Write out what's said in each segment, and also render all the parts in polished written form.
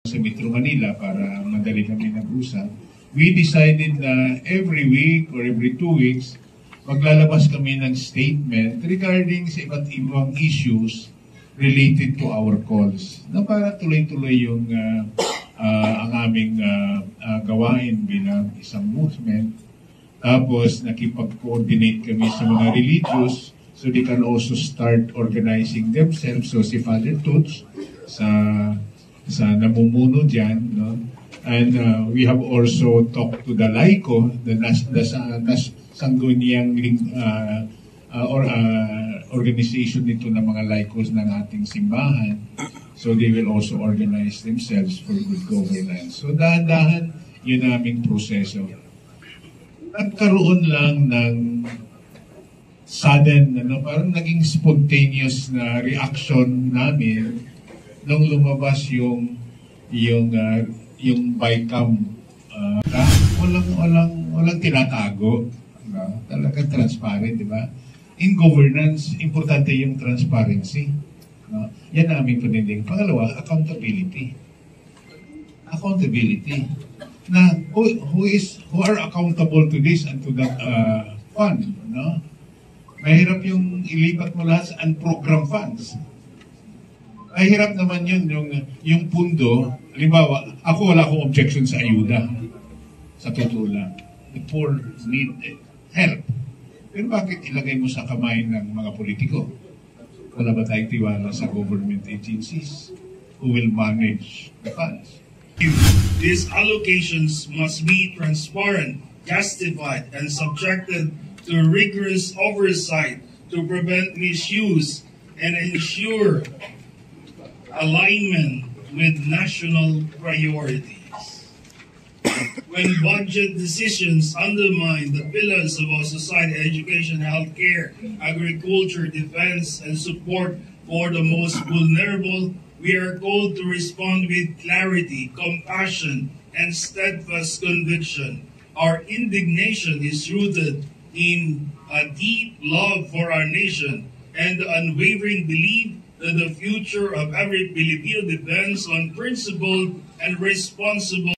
sa Metro Manila para madali kami nag-usap. We decided na every week or every 2 weeks, maglalabas kami ng statement regarding sa iba't ibang issues related to our calls. Na para tuloy-tuloy yung ang aming gawain bilang isang movement. Tapos nakipag-coordinate kami sa mga religious so they can also start organizing themselves. So si Father Tuts sa namumuno dyan, no? And we have also talked to the laiko, the sangguniang organization nito ng mga laicos ng ating simbahan. So they will also organize themselves for good governance. So dahan-dahan yun aming proseso. Nagkaroon lang ng sudden, parang naging spontaneous na reaction namin nung lumabas yung BICAM. Walang tinatago. Talagang transparent, di ba? In governance, importante yung transparency. Yan aming paninding. Pangalawa, accountability. Accountability. Na who are accountable to this and to that fund, no? Mahirap yung ilipat mo lahat sa unprogram funds. Mahirap naman yun yung pundo. Halimbawa, ako wala akong objection sa ayuda. Sa totoo lang. The poor need help. Pero bakit ilagay mo sa kamay ng mga politiko? Wala ba tayong tiwala sa government agencies who will manage the funds? These allocations must be transparent, justified, and subjected to rigorous oversight to prevent misuse and ensure alignment with national priorities. When budget decisions undermine the pillars of our society, education, healthcare, agriculture, defense, and support for the most vulnerable, we are called to respond with clarity, compassion, and steadfast conviction. Our indignation is rooted in a deep love for our nation and the unwavering belief that the future of every Filipino depends on principled and responsible.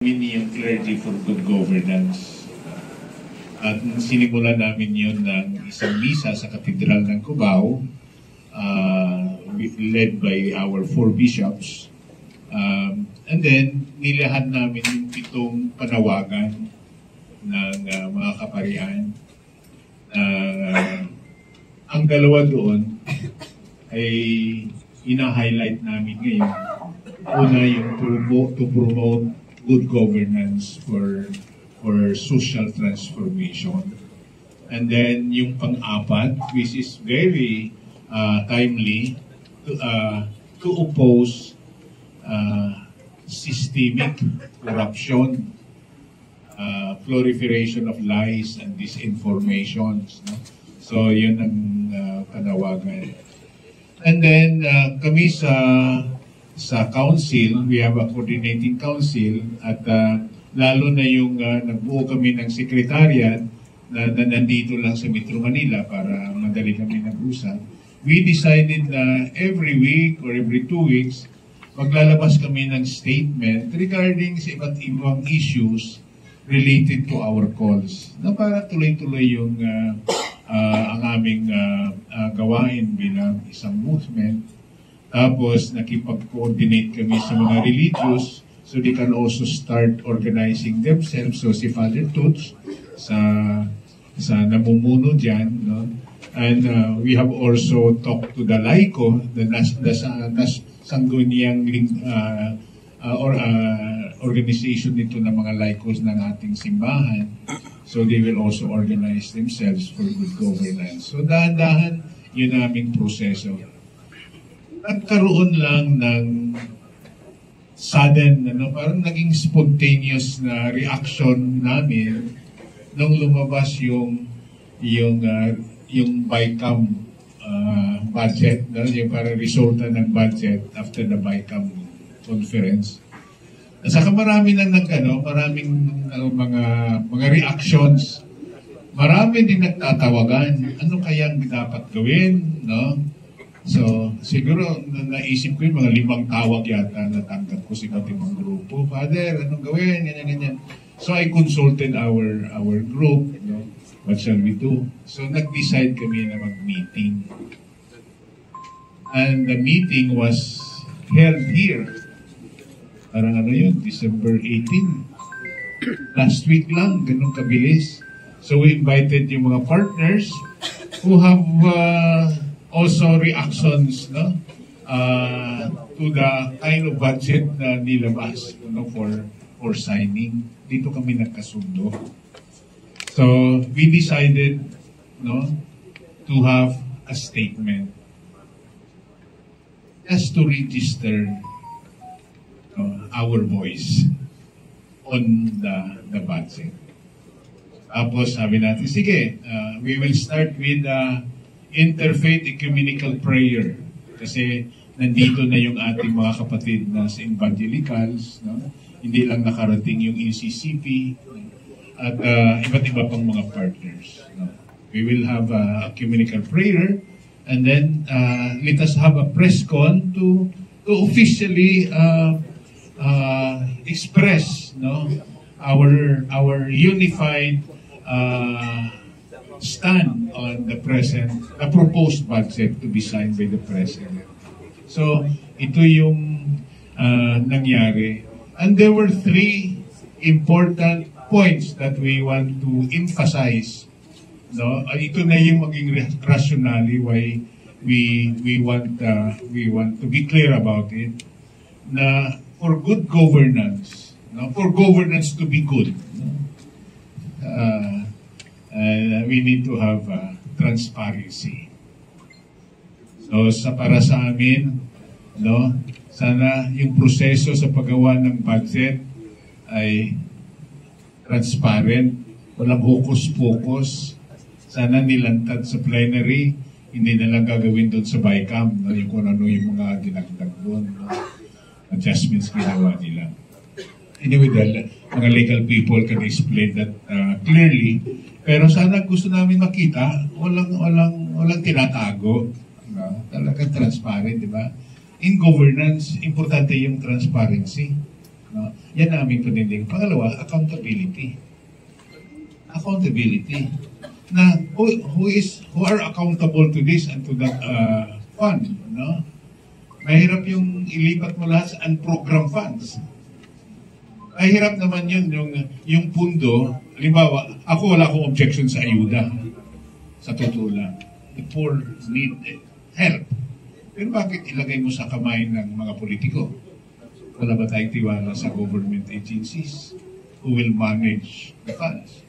Yung clergy for good governance. At sinimulan namin yun ng isang misa sa Katedral ng Cubao, led by our 4 bishops. And then, nilahad namin yung 7 panawagan ng mga kaparian. Ang dalawa doon ay ina-highlight namin ngayon. Una yung to promote good governance for social transformation. And then yung pang-apat, which is very timely, to oppose systemic corruption, proliferation of lies and disinformation. No? So yun ang panawagan. And then kami sa council, we have a coordinating council at lalo na yung nagbuo kami ng secretariat na nandito lang sa Metro Manila para madali kami nag-usap. We decided na every week or every 2 weeks, maglalabas kami ng statement regarding sa iba't ibang issues related to our calls. Na para tuloy-tuloy yung ang aming gawain bilang isang movement. Tapos nakipag-coordinate kami sa mga religious so they can also start organizing themselves. So si Father Tuts sa namumuno dyan, no? And we have also talked to the laiko, the sangguniang organization nito ng mga laicos ng ating simbahan. So they will also organize themselves for good governance. So dahan-dahan yun aming proseso. Nagkaroon lang ng sudden, parang naging spontaneous na reaction namin nung lumabas yung BICAM budget, no? Yung parang resulta ng budget after the BICAM conference. At saka marami nang maraming mga reactions. Marami din nagtatawagan. Ano kayang dapat gawin, no? So, siguro naisip ko yung mga 5 tawag yata na tanggap ko sa iba't ibang grupo. Father, anong gawin? Ganyan. So, I consulted our group, no? What shall we do? So, nag-decide kami na mag-meeting. And the meeting was held here. Parang December 18. Last week lang, ganun kabilis. So, we invited yung mga partners who have also reactions, no? To the kind of budget na nilabas, for signing. Dito kami nagkasundo. So, we decided, no, to have a statement just to register our voice on the budget. Tapos sabi natin, sige, we will start with interfaith ecumenical prayer. Kasi nandito na yung ating mga kapatid na sa evangelicals, no? Hindi lang nakarating yung NCCP, at iba't iba pang mga partners. No? We will have a ecumenical prayer, and then let us have a press con to officially express, no, our unified stand on the proposed budget to be signed by the President. So ito yung nangyari, and there were 3 important points that we want to emphasize. No, ito na yung maging rationale why we want to be clear about it. Na for good governance, no, for governance to be good, no, we need to have transparency. So para sa amin, no, sana yung proseso sa paggawa ng budget ay transparent, walang hocus-pocus. Sana nilantad sa plenary, hindi na lang gagawin doon sa BICAM, no? Yung kung ano yung mga dinagdag doon, no? Adjustments ginawa nila. Anyway, mga legal people can explain that clearly. Pero sana gusto namin makita, walang tinatago. No? Talagang transparent, di ba? In governance, importante yung transparency. No? Yan namin panindig. Pangalawa, accountability. Accountability. Na who are accountable to this and to that fund, no? Mahirap yung ilipat mo lahat sa unprogrammed funds. Mahirap naman yun yung pundo. Halimbawa, wala akong objection sa ayuda. Sa totoo lang. The poor need help. Pero bakit ilagay mo sa kamay ng mga politiko? Wala ba tayong tiwala sa government agencies who will manage the funds?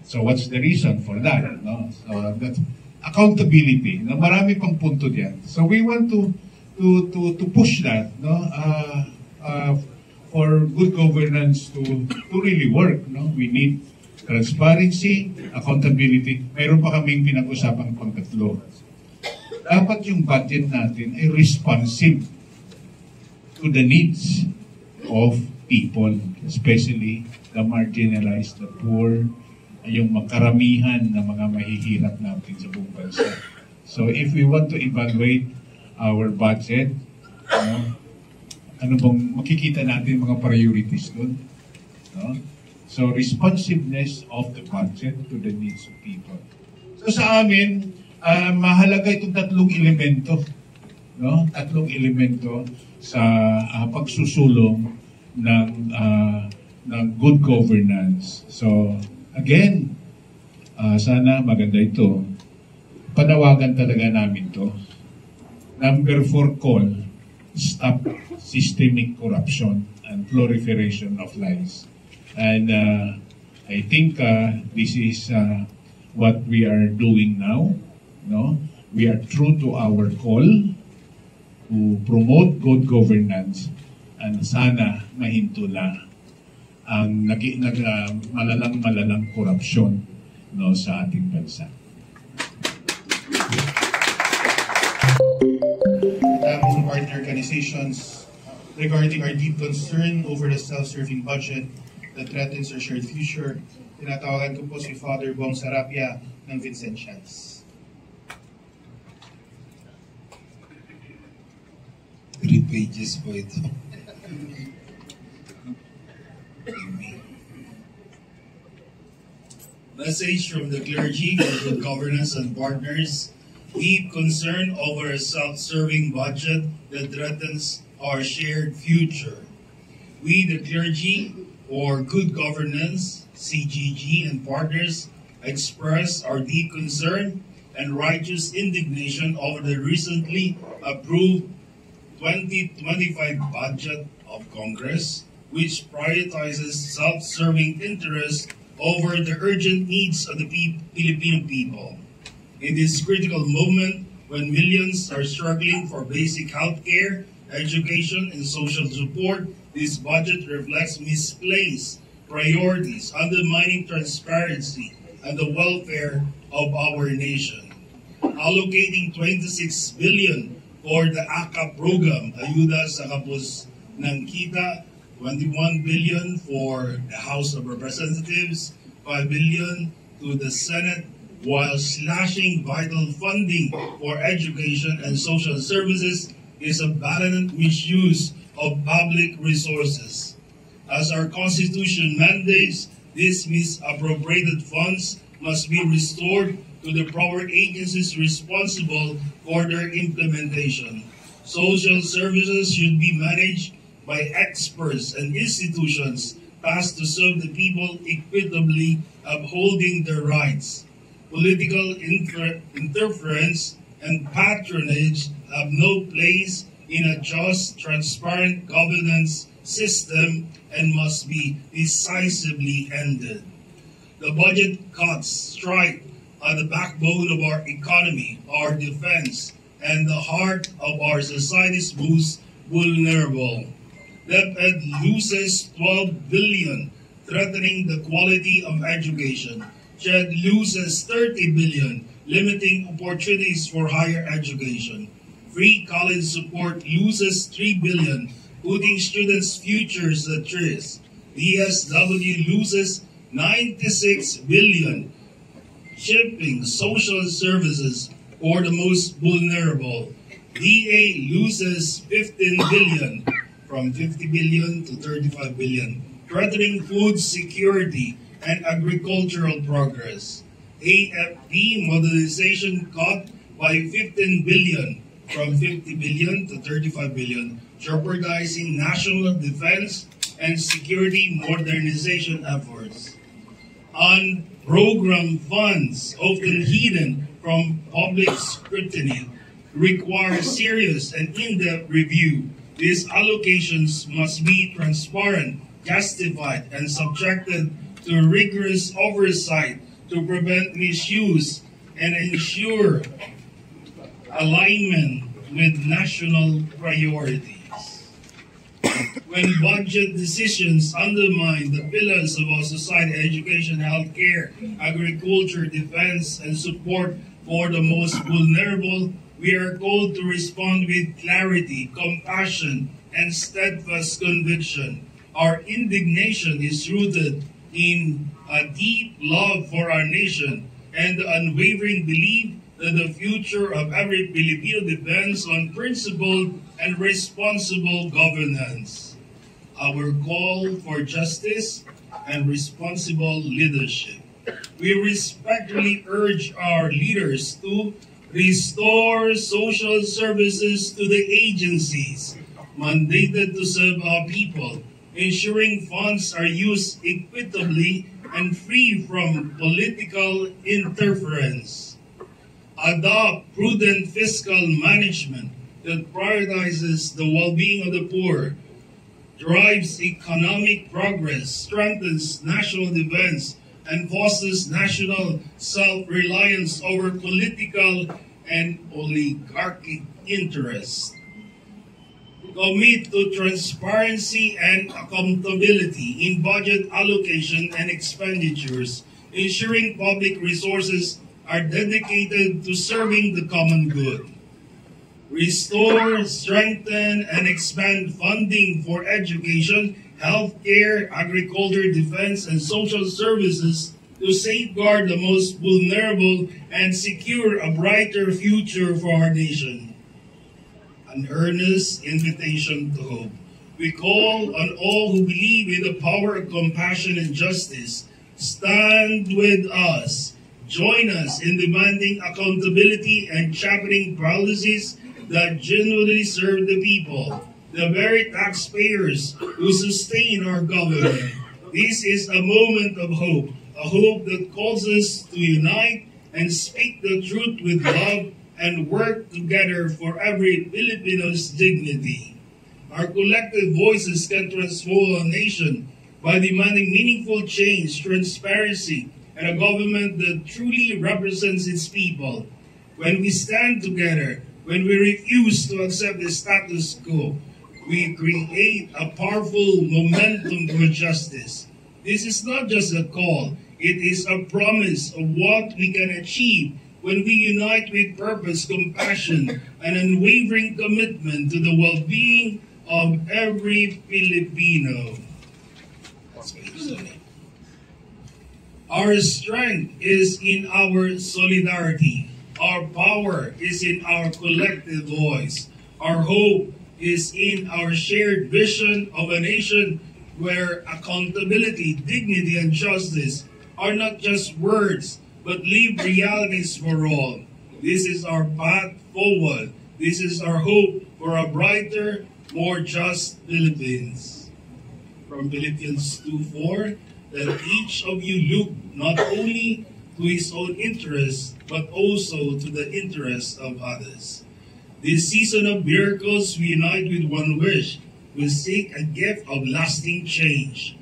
So what's the reason for that? No? So that accountability. Na marami pang punto diyan. So we want to push that, no? For good governance to really work, no? We need transparency, accountability. Mayroon pa kaming pinag-usapang pang-3. Dapat yung budget natin ay responsive to the needs of people, especially the marginalized, the poor, yung makaramihan na mga mahihirap natin sa buong bansa. So if we want to evaluate our budget, ano bang makikita natin mga priorities doon? No? So responsiveness of the budget to the needs of people. So sa amin, mahalaga itong 3 elemento. No? 3 elemento sa pagsusulong ng good governance. So again, sana maganda ito. Panawagan talaga namin to. Number 4 call, stop systemic corruption and proliferation of lies. And I think this is what we are doing now. No, we are true to our call to promote good governance, and sana mahinto na ang malalang korupsyon, no, sa ating bansa. party organizations regarding our deep concern over the self-serving budget that threatens our shared future. Tinatawagan ko po si Father Bong Sarapia ng Vincentians. 3 pages po ito. Message from the clergy for good governance and partners. Deep concern over a self-serving budget that threatens our shared future. We, the clergy, for good governance, CGG, and partners, express our deep concern and righteous indignation over the recently approved 2025 budget of Congress, which prioritizes self-serving interests over the urgent needs of the Filipino people. In this critical moment, when millions are struggling for basic health care, education, and social support, this budget reflects misplaced priorities, undermining transparency and the welfare of our nation. Allocating 26 billion for the ACA program, Ayuda sa Kapos ng Kita, 21 billion for the House of Representatives, 5 billion to the Senate, while slashing vital funding for education and social services is a blatant misuse of public resources. As our Constitution mandates, these misappropriated funds must be restored to the proper agencies responsible for their implementation. Social services should be managed by experts and institutions tasked to serve the people equitably, upholding their righs. Political interference and patronage have no place in a just, transparent governance system and must be decisively ended. The budget cuts strike at the backbone of our economy, our defense, and the heart of our society's most vulnerable. DepEd loses 12 billion, threatening the quality of education. CHED loses 30 billion, limiting opportunities for higher education. Free college support loses 3 billion, putting students' futures at risk. DSW loses 96 billion, shipping social services for the most vulnerable. DA loses 15 billion, from 50 billion to 35 billion, threatening food security and agricultural progress. AFP modernization cut by 15 billion, from 50 billion to 35 billion, jeopardizing national defense and security modernization efforts. On program funds, often hidden from public scrutiny, require serious and in-depth review. These allocations must be transparent, justified, and subjected to rigorous oversight to prevent misuse and ensure alignment with national priorities. When budget decisions undermine the pillars of our society, education, healthcare, agriculture, defense, and support for the most vulnerable, we are called to respond with clarity, compassion, and steadfast conviction. Our indignation is rooted in a deep love for our nation and the unwavering belief that the future of every Filipino depends on principled and responsible governance. Our call for justice and responsible leadership. We respectfully urge our leaders to restore social services to the agencies mandated to serve our people, ensuring funds are used equitably and free from political interference. Adopt prudent fiscal management that prioritizes the well-being of the poor, drives economic progress, strengthens national defense, and fosters national self-reliance over political and oligarchic interests. Commit to transparency and accountability in budget allocation and expenditures, ensuring public resources are dedicated to serving the common good. restore, strengthen, and expand funding for education, healthcare, agriculture, defense, and social services to safeguard the most vulnerable and secure a brighter future for our nation. An earnest invitation to hope. We call on all who believe in the power of compassion and justice. Stand with us. Join us in demanding accountability and championing policies that genuinely serve the people, the very taxpayers who sustain our government. This is a moment of hope, a hope that calls us to unite and speak the truth with love and work together for every Filipino's dignity. Our collective voices can transform a nation by demanding meaningful change, transparency, and a government that truly represents its people. When we stand together, when we refuse to accept the status quo, we create a powerful momentum for justice. This is not just a call, it is a promise of what we can achieve when we unite with purpose, compassion, and unwavering commitment to the well-being of every Filipino. Our strength is in our solidarity. Our power is in our collective voice. Our hope is in our shared vision of a nation where accountability, dignity, and justice are not just words, but lived realities for all. This is our path forward. This is our hope for a brighter, more just Philippines. From Philippians 2:4, that each of you look not only to his own interest, but also to the interest of others. This season of miracles, we unite with one wish. We seek a gift of lasting change,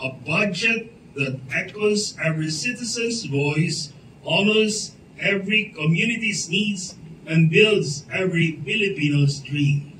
a budget that echoes every citizen's voice, honors every community's needs, and builds every Filipino's dream.